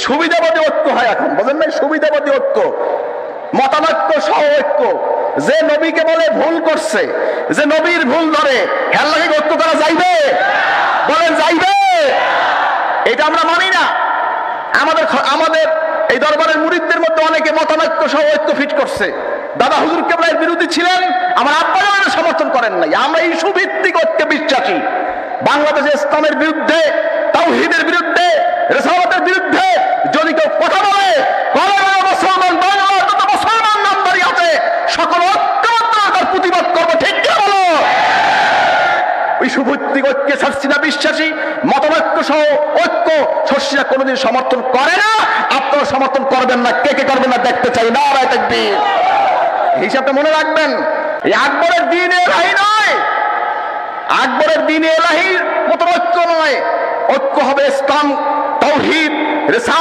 সুবিধাবাদী ঐক্য হয় এখন, বোঝেন নাই? সুবিধাবাদী ঐক্য, মতানৈক্য সহ ঐক্য। যে নবীকে বলে ভুল করছে, যে নবীর ভুল ধরে, হের লাগে ঐক্য করা যাইবে? বলেন যাইবে? এটা আমরা মানি না। আমাদের এই দরবারের মুরিদদের মধ্যে অনেকে মতানৈক্য সহ ঐক্য ফিট করছে। দাদা হুজুর কেবলার বিরোধী ছিলেন, আমার আব্বা জানেন সমর্থন করেন নাই। আমরা ইস্যু ভিত্তিক ঐক্যে বিশ্বাসী। বাংলাদেশে ইসলামের বিরুদ্ধে, তাওহীদের বিরুদ্ধে, রিসালাতের বিরুদ্ধে যদি কেউ কথা বলে, মুসলমান বাংলার যত মুসলমান নামধারী আছে সকল ঐক্যবদ্ধ তার প্রতিবাদ করবো। ঠিক কি বলো? ইস্যু ভিত্তিক ঐক্যে শর্ষিনা বিশ্বাসী, মতানৈক্য সহ ঐক্য শর্ষিনা কোনোদিন সমর্থন করে না। আপনারা সমর্থন করবেন না। কে কে করবেন না দেখতে চাই। নারায়ে তাকবীর। হিসাবটা মনে রাখবেন। এই আকবরের দ্বীন এলাহী নয়, আকবরের দ্বীন এলাহীর মতো ঐক্য নয়। ঐক্য হবে ইসলাম, তাওহীদ, রিসালাত।